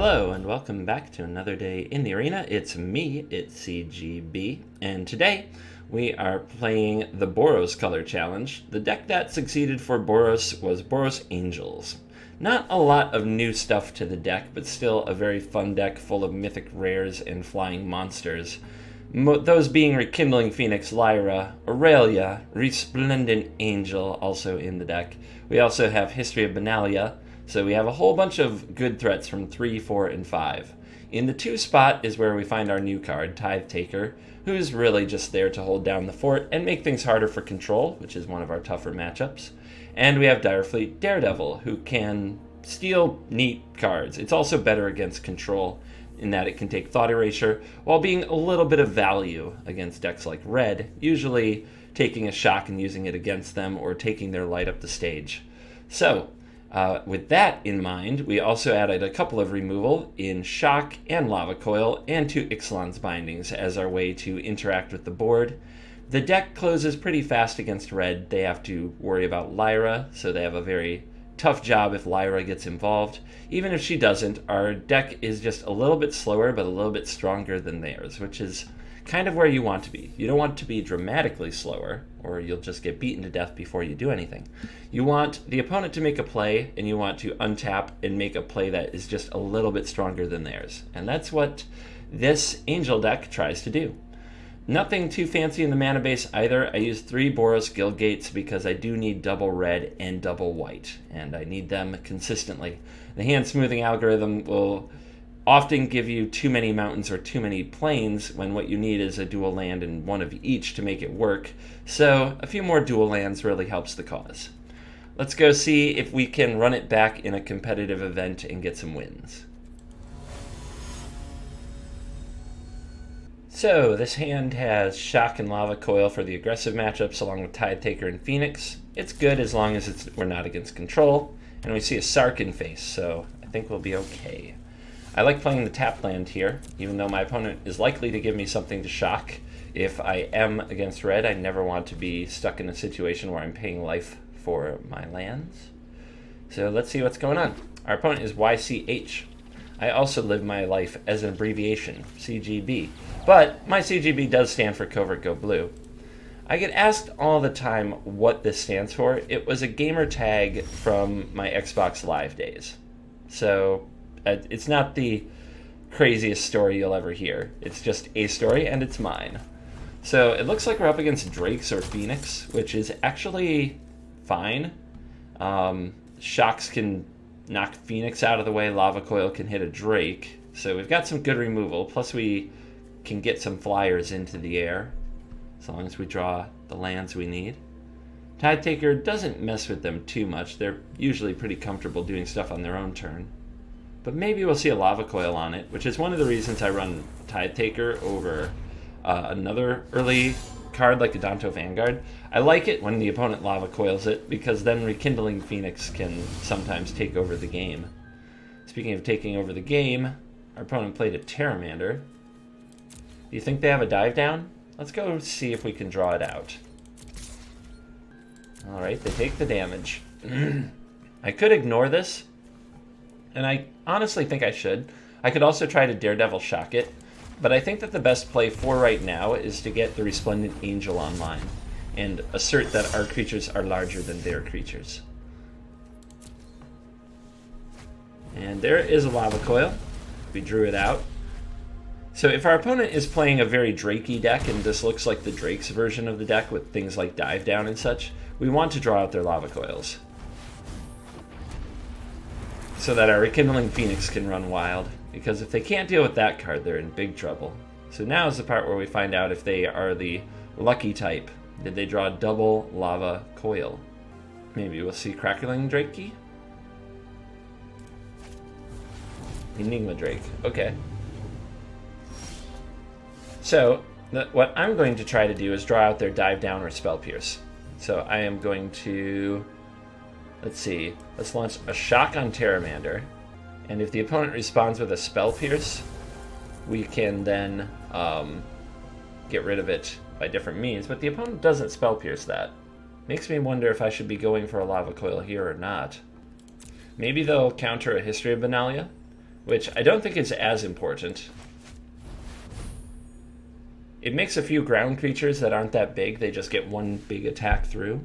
Hello and welcome back to another day in the arena. It's me, it's CGB, and today we are playing the Boros color challenge. The deck that succeeded for Boros was Boros Angels. Not a lot of new stuff to the deck, but still a very fun deck full of mythic rares and flying monsters. Those being Rekindling Phoenix, Lyra, Aurelia, Resplendent Angel also in the deck. We also have History of Benalia. So we have a whole bunch of good threats from 3, 4, and 5. In the 2 spot is where we find our new card, Tithe Taker, who's really just there to hold down the fort and make things harder for control, which is one of our tougher matchups. And we have Direfleet Daredevil, who can steal neat cards. It's also better against control in that it can take Thought Erasure while being a little bit of value against decks like Red, usually taking a shock and using it against them or taking their light up the stage. So, with that in mind, we also added a couple of removal in Shock and Lava Coil and 2 Ixalan's Bindings as our way to interact with the board. The deck closes pretty fast against Red. They have to worry about Lyra, so they have a very tough job if Lyra gets involved. Even if she doesn't, our deck is just a little bit slower but a little bit stronger than theirs, which is kind of where you want to be. You don't want to be dramatically slower, or you'll just get beaten to death before you do anything. You want the opponent to make a play, and you want to untap and make a play that is just a little bit stronger than theirs. And that's what this Angel deck tries to do. Nothing too fancy in the mana base either. I use 3 Boros Guild Gates because I do need double red and double white, and I need them consistently. The hand smoothing algorithm will often give you too many mountains or too many plains when what you need is a dual land and one of each to make it work. So a few more dual lands really helps the cause. Let's go see if we can run it back in a competitive event and get some wins. So this hand has Shock and Lava Coil for the aggressive matchups along with Tithe Taker and Phoenix. It's good as long as we're not against control. And we see a Sark in face, so I think we'll be okay. I like playing the tap land here, even though my opponent is likely to give me something to shock. If I am against red, I never want to be stuck in a situation where I'm paying life for my lands. So let's see what's going on. Our opponent is YCH. I also live my life as an abbreviation, CGB. But my CGB does stand for CovertGoBlue. I get asked all the time what this stands for. It was a gamer tag from my Xbox Live days. So it's not the craziest story you'll ever hear. It's just a story, and it's mine. So it looks like we're up against Drakes or Phoenix, which is actually fine. Shocks can knock Phoenix out of the way. Lava Coil can hit a Drake. So we've got some good removal. Plus we can get some flyers into the air, as long as we draw the lands we need. Tithe Taker doesn't mess with them too much. They're usually pretty comfortable doing stuff on their own turn. But maybe we'll see a Lava Coil on it, which is one of the reasons I run Tithe Taker over another early card like Adanto Vanguard. I like it when the opponent Lava Coils it, because then Rekindling Phoenix can sometimes take over the game. Speaking of taking over the game, our opponent played a Pteramander. Do you think they have a dive down? Let's go see if we can draw it out. Alright, they take the damage. I could ignore this, and I honestly think I should. I could also try to Daredevil Shock it, but I think that the best play for right now is to get the Resplendent Angel online and assert that our creatures are larger than their creatures. And there is a Lava Coil. We drew it out. So if our opponent is playing a very Drakey deck, and this looks like the Drake's version of the deck with things like Dive Down and such, we want to draw out their Lava Coils, so that our Rekindling Phoenix can run wild, because if they can't deal with that card, they're in big trouble. So now is the part where we find out if they are the lucky type. Did they draw double Lava Coil? Maybe we'll see Crackling Drakey? Enigma Drake, okay. So what I'm going to try to do is draw out their Dive Down or Spell Pierce. So I am going to, let's see, let's launch a Shock on Pteramander, and if the opponent responds with a Spell Pierce, we can then get rid of it by different means, but the opponent doesn't Spell Pierce that. Makes me wonder if I should be going for a Lava Coil here or not. Maybe they'll counter a History of Benalia, which I don't think is as important. It makes a few ground creatures that aren't that big. They just get one big attack through.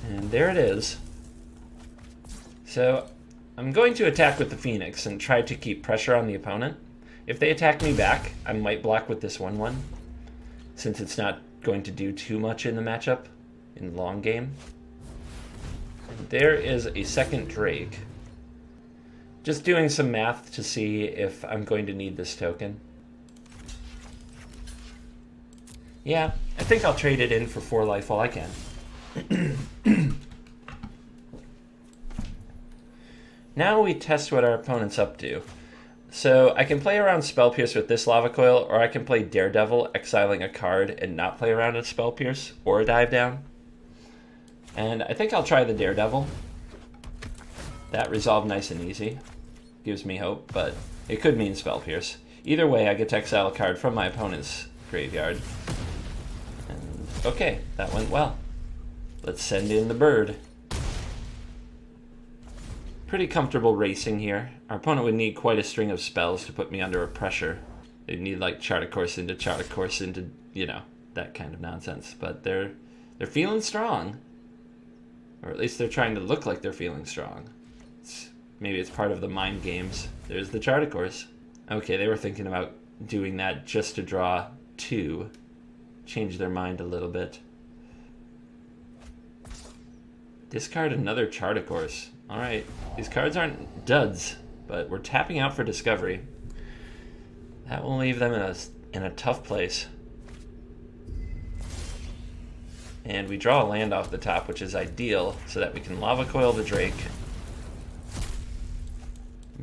And there it is. So I'm going to attack with the Phoenix and try to keep pressure on the opponent. If they attack me back, I might block with this 1/1, since it's not going to do too much in the matchup in long game. And there is a second Drake. Just doing some math to see if I'm going to need this token. Yeah, I think I'll trade it in for 4 life while I can. Now we test what our opponent's up to. So I can play around Spell Pierce with this Lava Coil, or I can play Daredevil, exiling a card and not play around a Spell Pierce or a Dive Down. And I think I'll try the Daredevil. That resolved nice and easy. Gives me hope, but it could mean Spell Pierce. Either way, I get to exile a card from my opponent's graveyard. And okay, that went well. Let's send in the bird. Pretty comfortable racing here. Our opponent would need quite a string of spells to put me under a pressure. They'd need like Chart a Course into, you know, that kind of nonsense. But they're feeling strong. Or at least they're trying to look like they're feeling strong. Maybe it's part of the mind games. There's the Chart a Course. Okay, they were thinking about doing that just to draw 2. Change their mind a little bit. Discard another Chart a Course. Alright, these cards aren't duds, but we're tapping out for Discovery. That will leave them in a tough place. And we draw a land off the top, which is ideal, so that we can Lava Coil the Drake.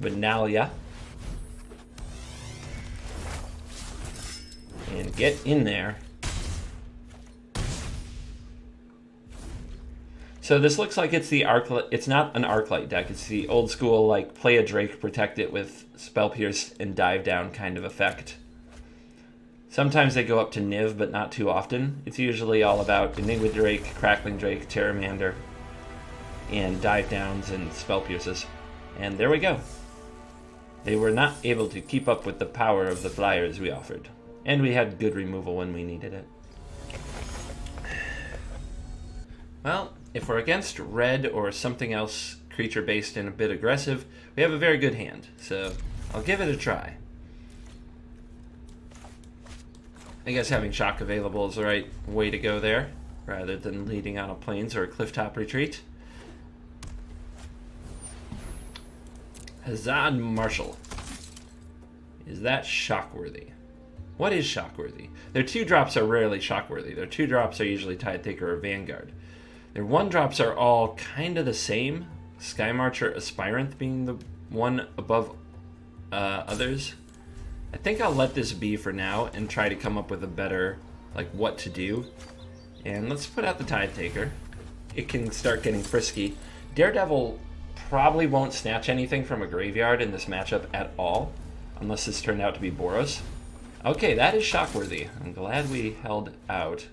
Benalia. And get in there. So this looks like it's the Arclight. It's not an Arclight deck. It's the old school, like, play a Drake, protect it with Spell Pierce and Dive Down kind of effect. Sometimes they go up to Niv, but not too often. It's usually all about Enigma Drake, Crackling Drake, Terramander, and Dive Downs and Spell Pierces. And there we go. They were not able to keep up with the power of the flyers we offered. And we had good removal when we needed it. Well, if we're against red or something else creature-based and a bit aggressive, we have a very good hand, so I'll give it a try. I guess having shock available is the right way to go there, rather than leading on a plains or a clifftop retreat. Hazard Marshal. Is that shockworthy? What is shockworthy? Their 2-drops are rarely shockworthy. Their 2-drops are usually Tide Taker or Vanguard. Their 1-drops are all kind of the same. Sky Marcher, Aspirant being the one above others. I think I'll let this be for now and try to come up with a better, like, what to do. And let's put out the Tide Taker. It can start getting frisky. Daredevil probably won't snatch anything from a graveyard in this matchup at all, unless this turned out to be Boros. Okay, that is shockworthy. I'm glad we held out.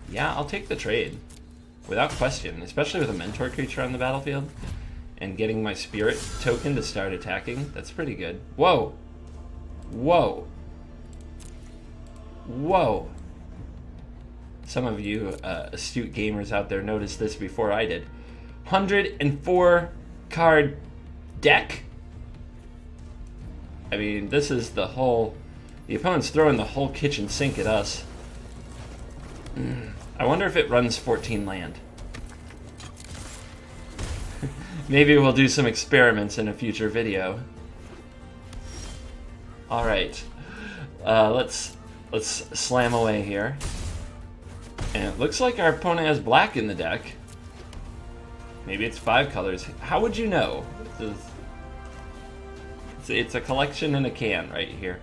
Yeah, I'll take the trade. Without question, especially with a mentor creature on the battlefield. And getting my spirit token to start attacking. That's pretty good. Whoa! Whoa! Whoa! Some of you astute gamers out there noticed this before I did. 104 card deck? I mean, this is the whole... The opponent's throwing the whole kitchen sink at us. I wonder if it runs 14 land. Maybe we'll do some experiments in a future video. Alright. Let's slam away here. And it looks like our opponent has black in the deck. Maybe it's 5 colors. How would you know? It's a collection in a can right here.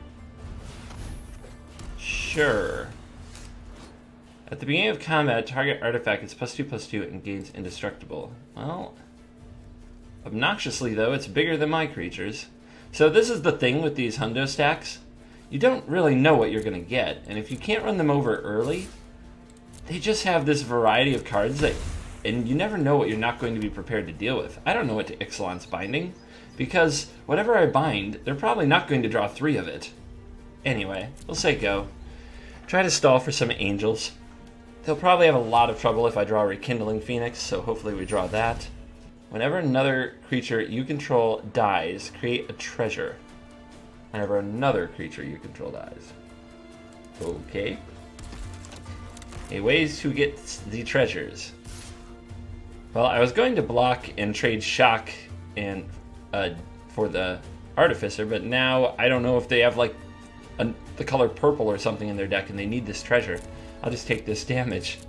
Sure. At the beginning of combat, target artifact gets +2/+2 and gains indestructible. Well, obnoxiously though, it's bigger than my creatures. So this is the thing with these hundo stacks. You don't really know what you're going to get, and if you can't run them over early, they just have this variety of cards that, and you never know what you're not going to be prepared to deal with. I don't know what Ixalan's Binding. because whatever I bind, they're probably not going to draw 3 of it. Anyway, we'll say go. Try to stall for some angels. They'll probably have a lot of trouble if I draw Rekindling Phoenix, so hopefully we draw that. Whenever another creature you control dies, create a treasure. Whenever another creature you control dies. Okay. A ways to get the treasures. Well, I was going to block and trade Shock and for the Artificer, but now I don't know if they have like the color purple or something in their deck and they need this treasure. I'll just take this damage.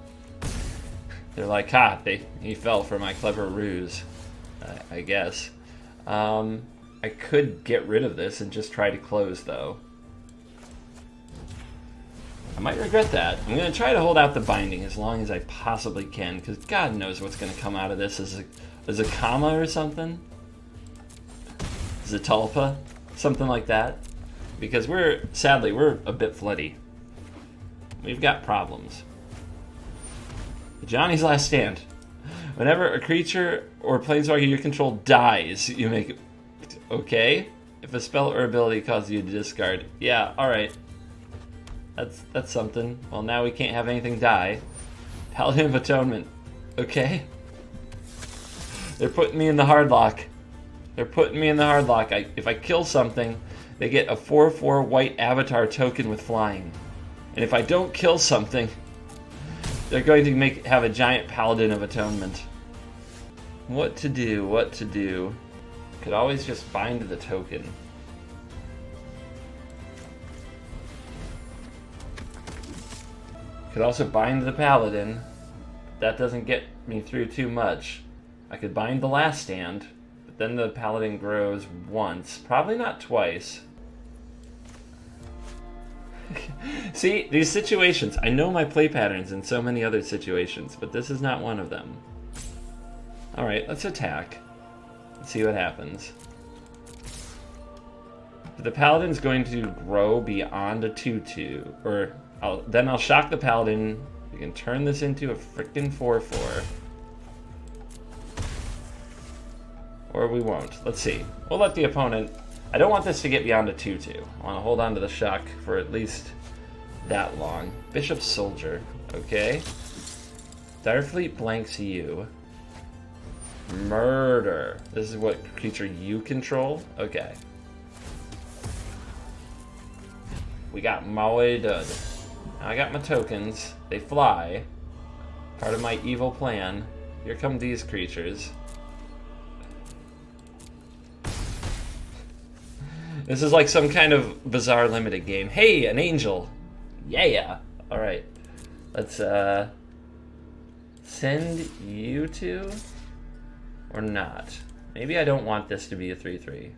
They're like, ha, he fell for my clever ruse, I guess. I could get rid of this and just try to close, though. I might regret that. I'm going to try to hold out the binding as long as I possibly can, because God knows what's going to come out of this. Is a comma or something? Zatalpa? Something like that? Because sadly, we're a bit floody. We've got problems. Johnny's Last Stand. Whenever a creature or planeswalker you control dies, you make it. Okay. If a spell or ability causes you to discard. Yeah, alright. That's something. Well, now we can't have anything die. Paladin of Atonement. Okay. They're putting me in the hard lock. They're putting me in the hard lock. If I kill something, they get a 4/4 white avatar token with flying. And if I don't kill something, they're going to have a giant Paladin of Atonement. What to do? What to do? Could always just bind the token. Could also bind the Paladin. That doesn't get me through too much. I could bind the Last Stand, but then the Paladin grows once. Probably not twice. See, these situations, I know my play patterns in so many other situations, but this is not one of them. Alright, let's attack. Let's see what happens. The Paladin's going to grow beyond a 2/2, or then I'll shock the Paladin. We can turn this into a frickin' 4/4. Or we won't. Let's see. We'll let the opponent... I don't want this to get beyond a 2/2. I want to hold on to the shock for at least that long. Bishop Soldier. Okay. Direfleet blanks you. Murder. This is what creature you control? Okay. We got Maui Dud. Now I got my tokens. They fly. Part of my evil plan. Here come these creatures. This is like some kind of bizarre limited game. Hey, an angel. Yeah. Alright. Let's send you to or not. Maybe I don't want this to be a 3/3.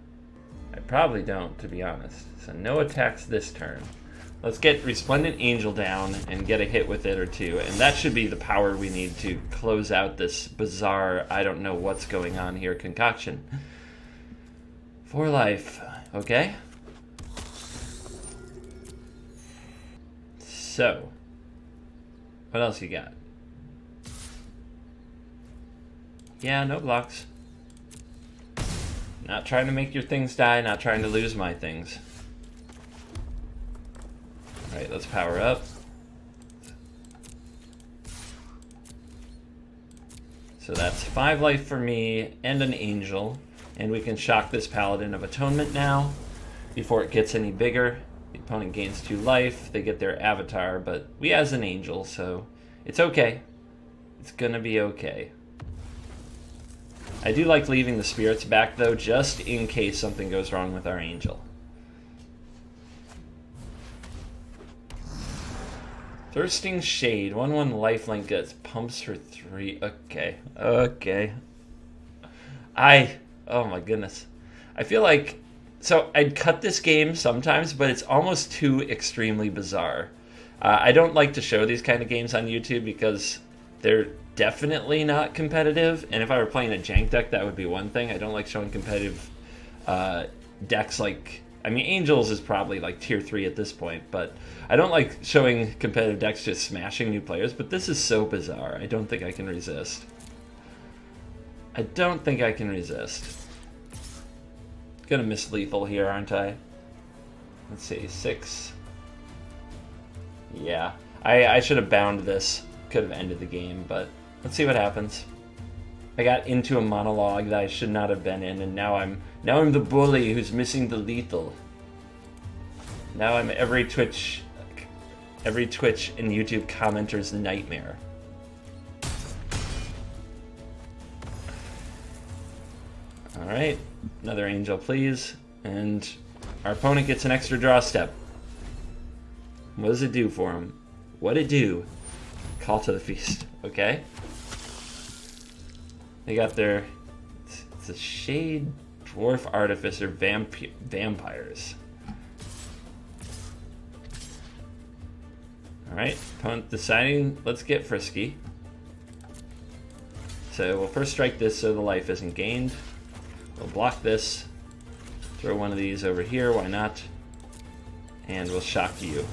I probably don't, to be honest. So no attacks this turn. Let's get Resplendent Angel down and get a hit with it or two. And that should be the power we need to close out this bizarre, I don't know what's going on here, concoction. For life. Okay. So, what else you got? Yeah, no blocks. Not trying to make your things die, not trying to lose my things. Alright, let's power up. So that's 5 life for me and an angel. And we can shock this Paladin of Atonement now before it gets any bigger. The opponent gains 2 life. They get their avatar, but we has an angel, so it's okay. It's gonna be okay. I do like leaving the spirits back, though, just in case something goes wrong with our angel. Thirsting Shade. 1/1 lifelink gets pumps for 3. Okay. Okay. Oh my goodness. I feel like... So, I'd cut this game sometimes, but it's almost too extremely bizarre. I don't like to show these kind of games on YouTube because they're definitely not competitive. And if I were playing a jank deck, that would be one thing. I don't like showing competitive decks like... I mean, Angels is probably like tier 3 at this point, but I don't like showing competitive decks just smashing new players, but this is so bizarre. I don't think I can resist. I don't think I can resist. Gonna miss lethal here, aren't I? Let's see, 6. Yeah, I should have bound this. Could have ended the game, but let's see what happens. I got into a monologue that I should not have been in, and now I'm the bully who's missing the lethal. Now I'm every Twitch and YouTube commenter's nightmare. Alright, another angel please, and our opponent gets an extra draw step. What does it do for him? What'd it do? Call to the feast, okay? They got their, it's a Shade Dwarf Artificer Vampires. Alright, opponent deciding, let's get frisky. So we'll first strike this so the life isn't gained. We'll block this, throw one of these over here, why not? And we'll shock you.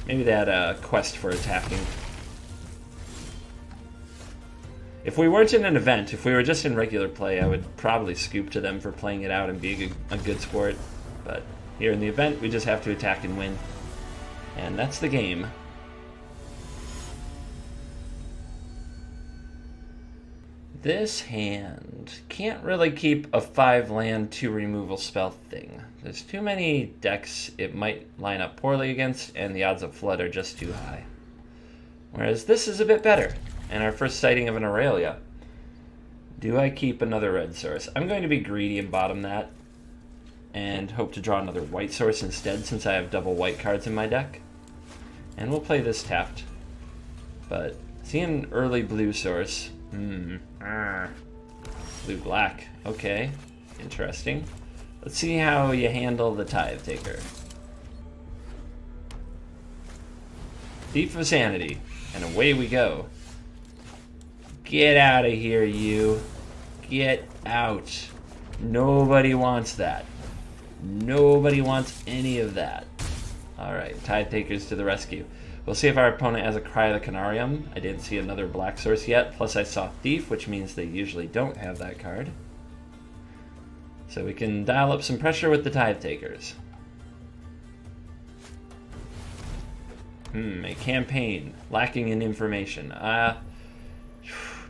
Maybe that quest for attacking. If we weren't in an event, if we were just in regular play, I would probably scoop to them for playing it out and being a good sport. But here in the event, we just have to attack and win. And that's the game. This hand can't really keep a 5-land 2 removal spell thing. There's too many decks it might line up poorly against, and the odds of flood are just too high. Whereas this is a bit better, and our first sighting of an Aurelia. Do I keep another red source? I'm going to be greedy and bottom that, and hope to draw another white source instead since I have double white cards in my deck. And we'll play this tapped. But see an early blue source. Blue-black. Okay, interesting. Let's see how you handle the Tithe Taker. Thief of Sanity, and away we go. Get out of here, you. Get out. Nobody wants that. Nobody wants any of that. Alright, Tithe Takers to the rescue. We'll see if our opponent has a Cry of the Canarium. I didn't see another black source yet, plus I saw Thief, which means they usually don't have that card. So we can dial up some pressure with the Tithe Takers. A campaign, lacking in information.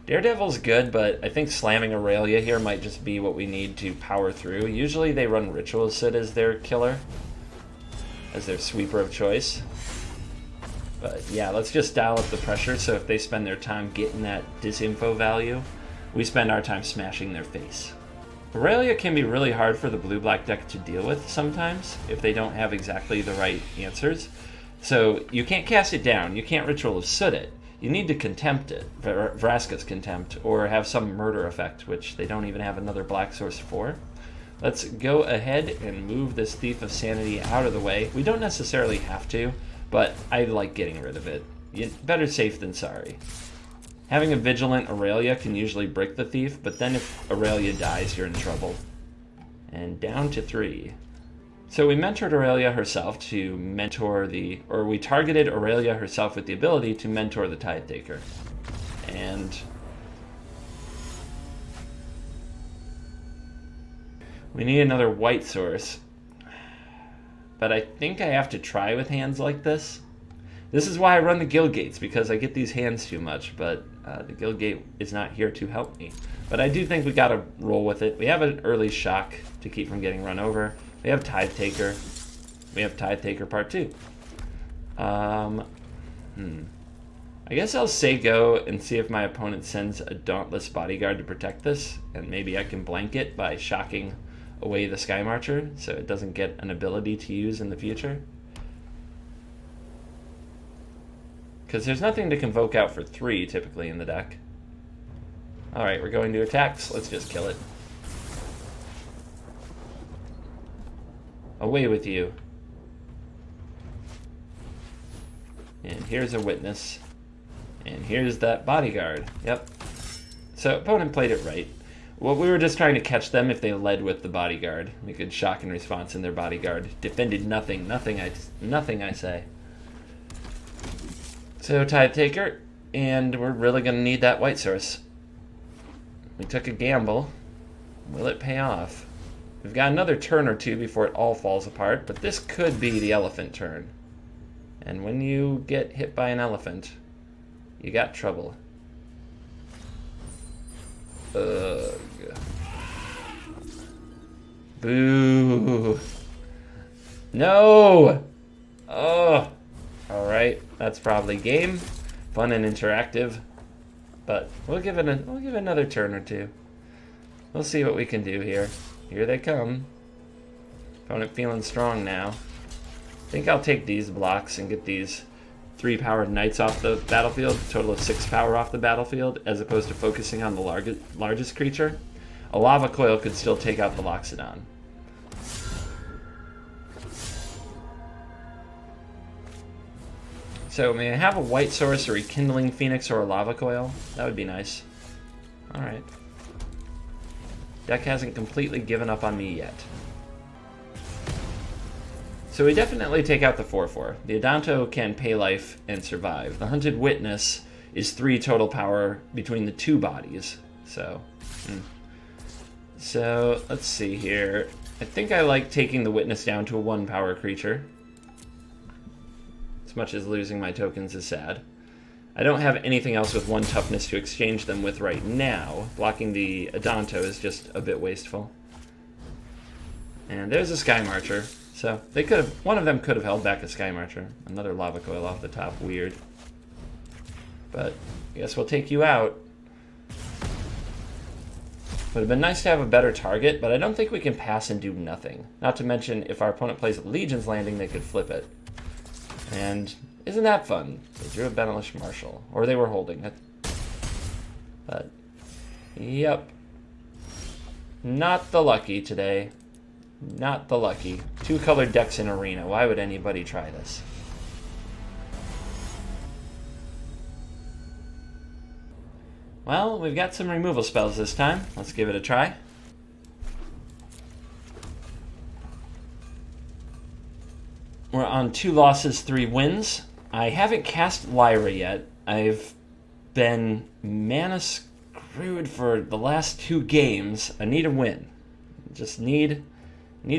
Daredevil's good, but I think slamming Aurelia here might just be what we need to power through. Usually they run Ritual Sid as their killer, as their sweeper of choice. But yeah, let's just dial up the pressure so if they spend their time getting that disinfo value, we spend our time smashing their face. Aurelia can be really hard for the blue-black deck to deal with sometimes if they don't have exactly the right answers. So you can't cast it down, you can't Ritual of Soot it. You need to Contempt it, Vraska's Contempt, or have some murder effect, which they don't even have another black source for. Let's go ahead and move this Thief of Sanity out of the way. We don't necessarily have to, but I like getting rid of it. Better safe than sorry. Having a Vigilant Aurelia can usually break the Thief, but then if Aurelia dies, you're in trouble. And down to 3. So we mentored Aurelia herself to mentor or we targeted Aurelia herself with the ability to mentor the Tithe Taker. And we need another white source. But I think I have to try with hands like this. This is why I run the Guild Gates, because I get these hands too much, but the Guild Gate is not here to help me. But I do think we gotta roll with it. We have an early shock to keep from getting run over. We have Tithe Taker. We have Tithe Taker Part 2. I guess I'll say go and see if my opponent sends a Dauntless Bodyguard to protect this, and maybe I can blank it by shocking away the Sky Marcher so it doesn't get an ability to use in the future. Because there's nothing to convoke out for 3 typically in the deck. Alright, we're going to attacks. Let's just kill it. Away with you. And here's a Witness. And here's that Bodyguard. Yep. So opponent played it right. Well, we were just trying to catch them if they led with the Bodyguard. We could shock and response in their Bodyguard. Defended nothing. Nothing I say. So Tithe Taker, and we're really going to need that white source. We took a gamble. Will it pay off? We've got another turn or two before it all falls apart, but this could be the elephant turn. And when you get hit by an elephant, you got trouble. Ugh. Boo. No! Oh. Alright, that's probably game. Fun and interactive. But we'll give it another turn or two. We'll see what we can do here. Here they come. Opponent feeling strong now. I think I'll take these blocks and get these 3 powered knights off the battlefield, a total of 6 power off the battlefield, as opposed to focusing on the largest creature. A lava coil could still take out the Loxodon. So may I have a white source, a rekindling phoenix, or a lava coil? That would be nice. Alright. Deck hasn't completely given up on me yet. So we definitely take out the 4/4. The Adanto can pay life and survive. The Hunted Witness is 3 total power between the 2 bodies. So, So, let's see here. I think I like taking the Witness down to a 1 power creature. As much as losing my tokens is sad. I don't have anything else with 1 toughness to exchange them with right now. Blocking the Adanto is just a bit wasteful. And there's a Sky Marcher. So they could have, one of them could have held back a Sky Marcher. Another lava coil off the top, weird. But I guess we'll take you out. Would have been nice to have a better target, but I don't think we can pass and do nothing. Not to mention, if our opponent plays a Legion's Landing, they could flip it. And isn't that fun? They drew a Benelish Marshal. Or they were holding it. But, yep. Not the lucky today. Not the lucky. 2 colored decks in Arena. Why would anybody try this? Well, we've got some removal spells this time. Let's give it a try. We're on 2 losses, 3 wins. I haven't cast Lyra yet. I've been mana screwed for the last 2 games. I need a win. Just need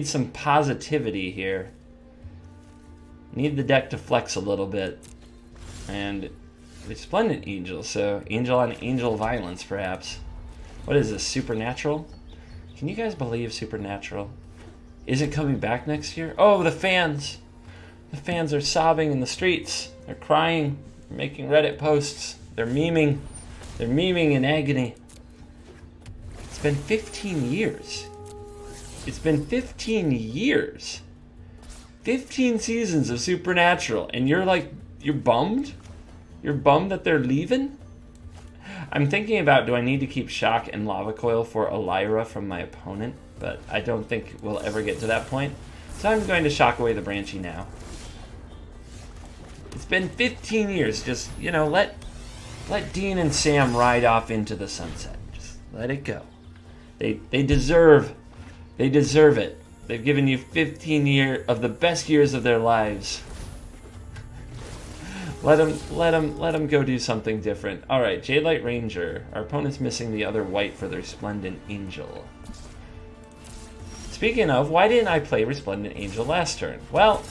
some positivity here. Need the deck to flex a little bit. And Resplendent Angel, so Angel on Angel violence, perhaps. What is this, Supernatural? Can you guys believe Supernatural isn't coming back next year? Oh, the fans! The fans are sobbing in the streets. They're crying. They're making Reddit posts. They're memeing. They're memeing in agony. It's been 15 years. It's been 15 years. 15 seasons of Supernatural, and you're bummed? You're bummed that they're leaving? I'm thinking about, do I need to keep Shock and Lava Coil for a Lyra from my opponent? But I don't think we'll ever get to that point. So I'm going to Shock away the Branchy now. It's been 15 years. Just, you know, let Dean and Sam ride off into the sunset. Just let it go. They deserve it. They've given you 15 years of the best years of their lives. Let them go do something different. All right, Jadelight Ranger. Our opponent's missing the other white for the Resplendent Angel. Speaking of, why didn't I play Resplendent Angel last turn? Well,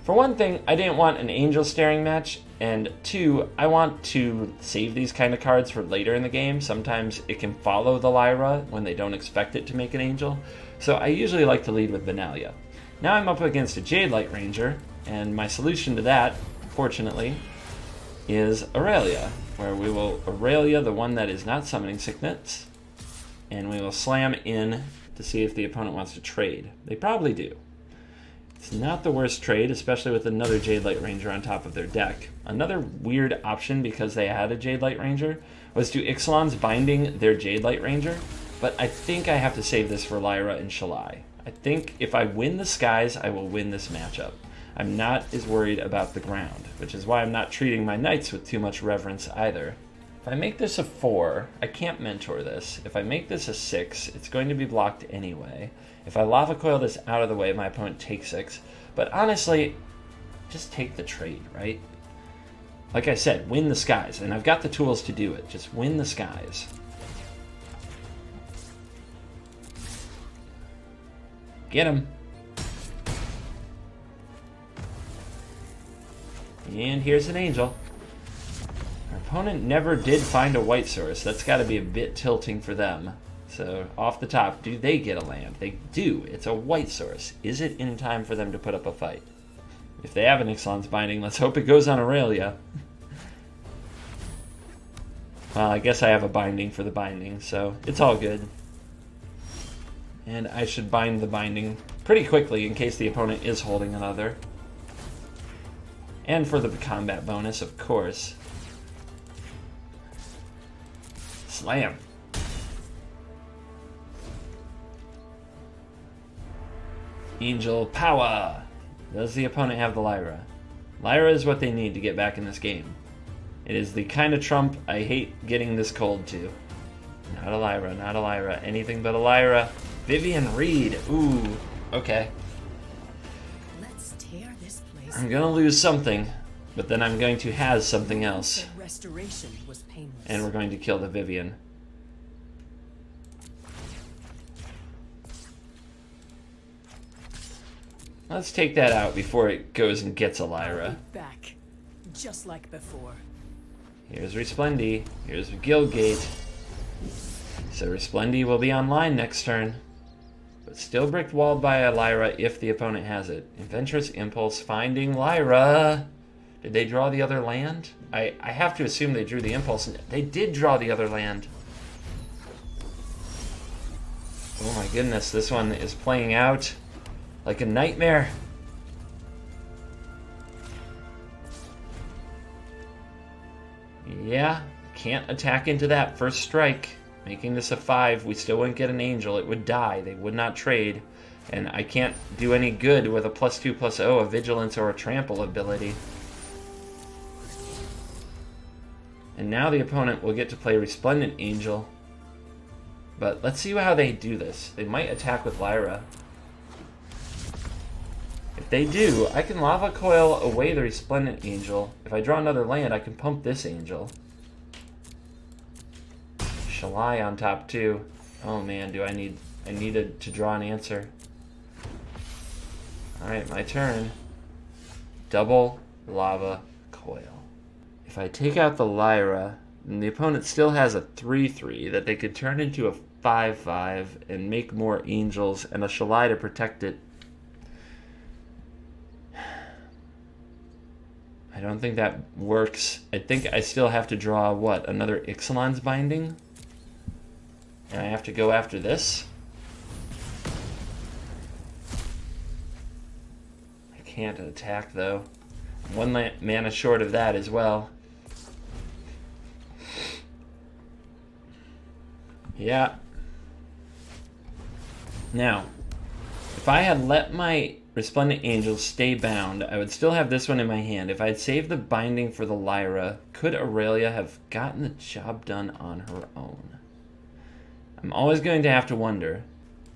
for one thing, I didn't want an Angel staring match, and 2, I want to save these kind of cards for later in the game. Sometimes it can follow the Lyra when they don't expect it to make an Angel. So I usually like to lead with Benalia. Now I'm up against a Jadelight Ranger, and my solution to that, fortunately, is Aurelia, where we will Aurelia the one that is not summoning Signets, and we will slam in to see if the opponent wants to trade. They probably do. It's not the worst trade, especially with another Jadelight Ranger on top of their deck. Another weird option, because they had a Jadelight Ranger, was to Ixalan's Binding their Jadelight Ranger, but I think I have to save this for Lyra and Shalai. I think if I win the skies, I will win this matchup. I'm not as worried about the ground, which is why I'm not treating my knights with too much reverence either. If I make this a 4, I can't mentor this. If I make this a 6, it's going to be blocked anyway. If I Lava Coil this out of the way, my opponent takes 6. But honestly, just take the trade, right? Like I said, win the skies, and I've got the tools to do it. Just win the skies. Get him. And here's an angel. Our opponent never did find a white source. That's got to be a bit tilting for them. So off the top, do they get a land? They do. It's a white source. Is it in time for them to put up a fight? If they have an Ixalan's Binding, let's hope it goes on Aurelia. Well, I guess I have a binding for the binding, so it's all good. And I should bind the binding pretty quickly in case the opponent is holding another. And for the combat bonus, of course. Slam. Angel power. Does the opponent have the Lyra? Lyra is what they need to get back in this game. It is the kind of trump I hate getting this cold to. Not a Lyra, not a Lyra. Anything but a Lyra. Vivian Reed. Ooh, okay. Let's tear this place. I'm gonna lose something, but then I'm going to has something else. Restoration was painless. And we're going to kill the Vivian. Let's take that out before it goes and gets a Lyra. Back, just like before. Here's Resplendi. Here's Guildgate. So Resplendi will be online next turn. But still bricked walled by a Lyra if the opponent has it. Adventurous Impulse finding Lyra. Did they draw the other land? I have to assume they drew the Impulse. They did draw the other land. Oh my goodness, this one is playing out like a nightmare. Yeah, can't attack into that first strike. Making this a 5, we still wouldn't get an angel. It would die. They would not trade. And I can't do any good with a +2/+0, a vigilance or a trample ability. And now the opponent will get to play Resplendent Angel. But let's see how they do this. They might attack with Lyra. If they do, I can Lava Coil away the Resplendent Angel. If I draw another land, I can pump this Angel. Shalai on top too. Oh man, do I needed to draw an answer. Alright, my turn. Double Lava Coil. If I take out the Lyra, then the opponent still has a 3/3 that they could turn into a 5/5 and make more angels and a Shalai to protect it. I don't think that works. I think I still have to draw, what, another Ixalan's Binding? And I have to go after this? I can't attack, though. One mana short of that as well. Yeah. Now, if I had let my Resplendent Angels stay bound, I would still have this one in my hand. If I had saved the binding for the Lyra, could Aurelia have gotten the job done on her own? I'm always going to have to wonder.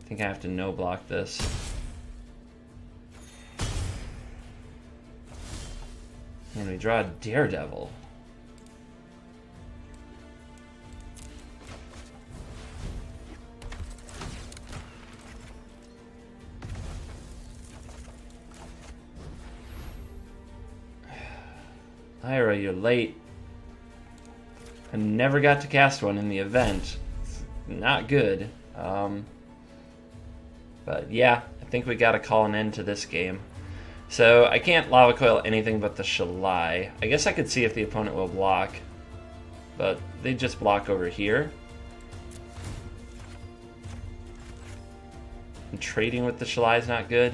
I think I have to no-block this. And we draw a Daredevil. Lyra, you're late. I never got to cast one in the event. It's not good. But yeah, I think we gotta call an end to this game. So I can't Lava Coil anything but the Shalai. I guess I could see if the opponent will block. But they just block over here. And trading with the Shalai is not good.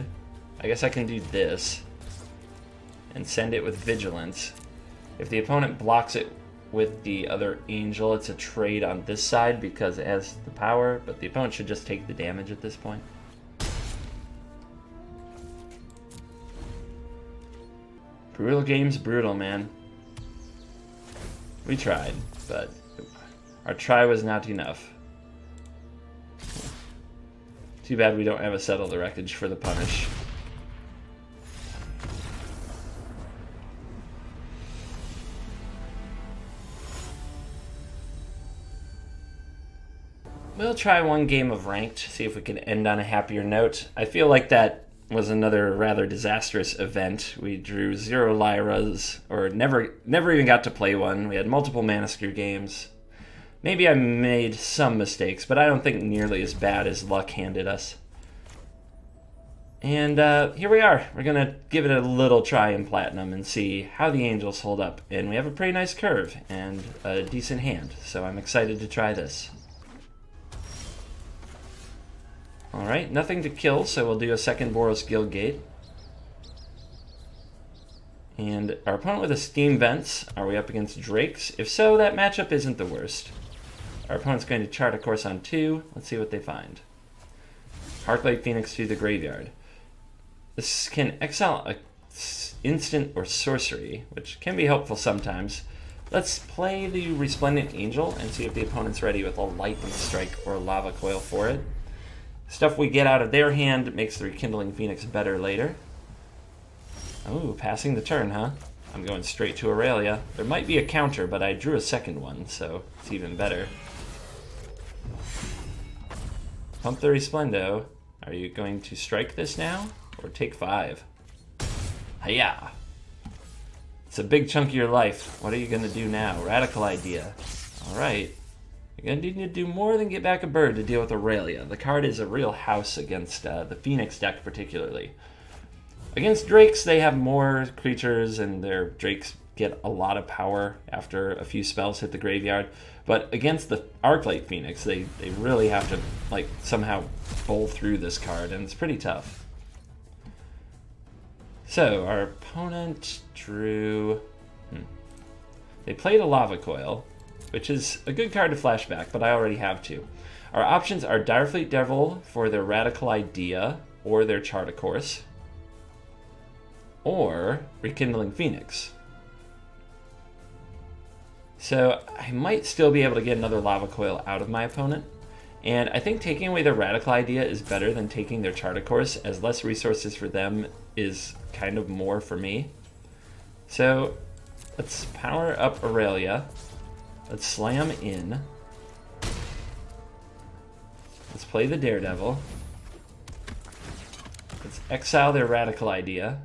I guess I can do this. And send it with Vigilance. If the opponent blocks it with the other Angel, it's a trade on this side because it has the power, but the opponent should just take the damage at this point. Brutal game's brutal, man. We tried, but our try was not enough. Too bad we don't have a Settle the Wreckage for the punish. We'll try one game of ranked, see if we can end on a happier note. I feel like that was another rather disastrous event. We drew 0 Lyras, or never even got to play one. We had multiple Maniscrew games. Maybe I made some mistakes, but I don't think nearly as bad as luck handed us. And here we are. We're going to give it a little try in Platinum and see how the Angels hold up. And we have a pretty nice curve and a decent hand, so I'm excited to try this. Alright, nothing to kill, so we'll do a second Boros Guildgate. And our opponent with a Steam Vents. Are we up against Drakes? If so, that matchup isn't the worst. Our opponent's going to chart a course on 2. Let's see what they find. Arclight Phoenix to the graveyard. This can exile an instant or sorcery, which can be helpful sometimes. Let's play the Resplendent Angel and see if the opponent's ready with a Lightning Strike or a Lava Coil for it. Stuff we get out of their hand makes the Rekindling Phoenix better later. Oh, passing the turn, huh? I'm going straight to Aurelia. There might be a counter, but I drew a second one, so it's even better. Pump the Resplendo. Are you going to strike this now, or take 5? Hiya! It's a big chunk of your life. What are you going to do now? Radical idea. Alright. You're going to need to do more than get back a bird to deal with Aurelia. The card is a real house against the Phoenix deck particularly. Against Drakes, they have more creatures, and their Drakes get a lot of power after a few spells hit the graveyard. But against the Arclight Phoenix, they really have to like somehow bowl through this card, and it's pretty tough. So, our opponent drew... They played a Lava Coil, which is a good card to flashback, but I already have 2. Our options are Direfleet Devil for their Radical Idea or their Chart a Course, or Rekindling Phoenix. So I might still be able to get another Lava Coil out of my opponent, and I think taking away their Radical Idea is better than taking their Chart a Course, as less resources for them is kind of more for me. So let's power up Aurelia. Let's slam in. Let's play the Daredevil. Let's exile their Radical Idea.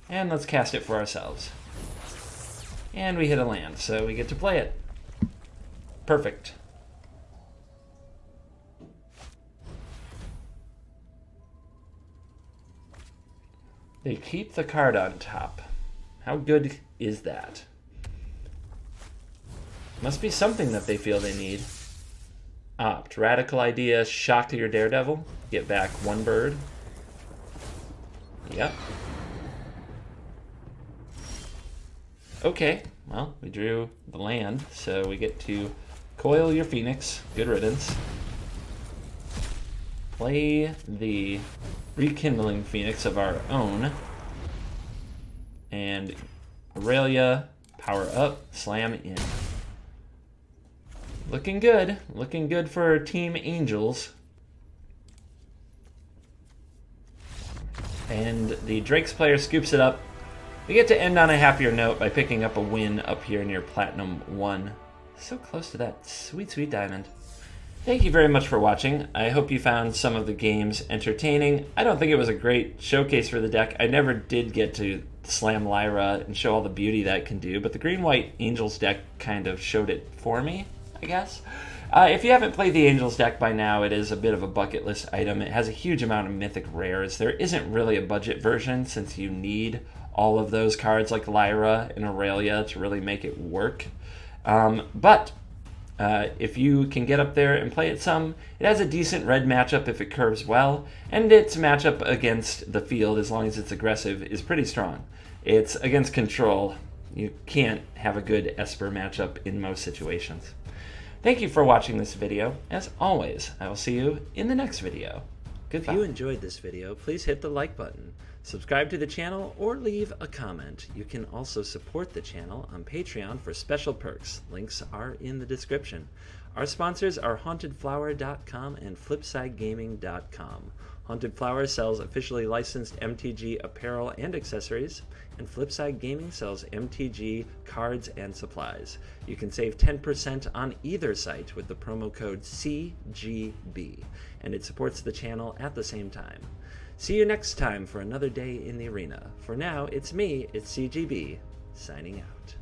And let's cast it for ourselves. And we hit a land, so we get to play it. Perfect. They keep the card on top. How good is that? Must be something that they feel they need. Opt. Radical Idea, shock your Daredevil. Get back 1 bird. Yep. Okay, well, we drew the land, so we get to coil your Phoenix. Good riddance. Play the Rekindling Phoenix of our own. And Aurelia, power up, slam in. Looking good. Looking good for Team Angels. And the Drakes player scoops it up. We get to end on a happier note by picking up a win up here near Platinum 1. So close to that sweet, sweet diamond. Thank you very much for watching. I hope you found some of the games entertaining. I don't think it was a great showcase for the deck. I never did get to slam Lyra and show all the beauty that it can do, but the Green-White Angels deck kind of showed it for me, I guess. If you haven't played the Angels deck by now, it is a bit of a bucket list item. It has a huge amount of mythic rares. There isn't really a budget version since you need all of those cards like Lyra and Aurelia to really make it work. But if you can get up there and play it some, it has a decent red matchup if it curves well, and its matchup against the field, as long as it's aggressive, is pretty strong. It's against control. You can't have a good Esper matchup in most situations. Thank you for watching this video. As always, I will see you in the next video. Goodbye. If you enjoyed this video, please hit the like button, subscribe to the channel, or leave a comment. You can also support the channel on Patreon for special perks. Links are in the description. Our sponsors are HauntedFlower.com and FlipsideGaming.com. Haunted Flower sells officially licensed MTG apparel and accessories, and Flipside Gaming sells MTG cards and supplies. You can save 10% on either site with the promo code CGB, and it supports the channel at the same time. See you next time for another day in the arena. For now, it's me, it's CGB, signing out.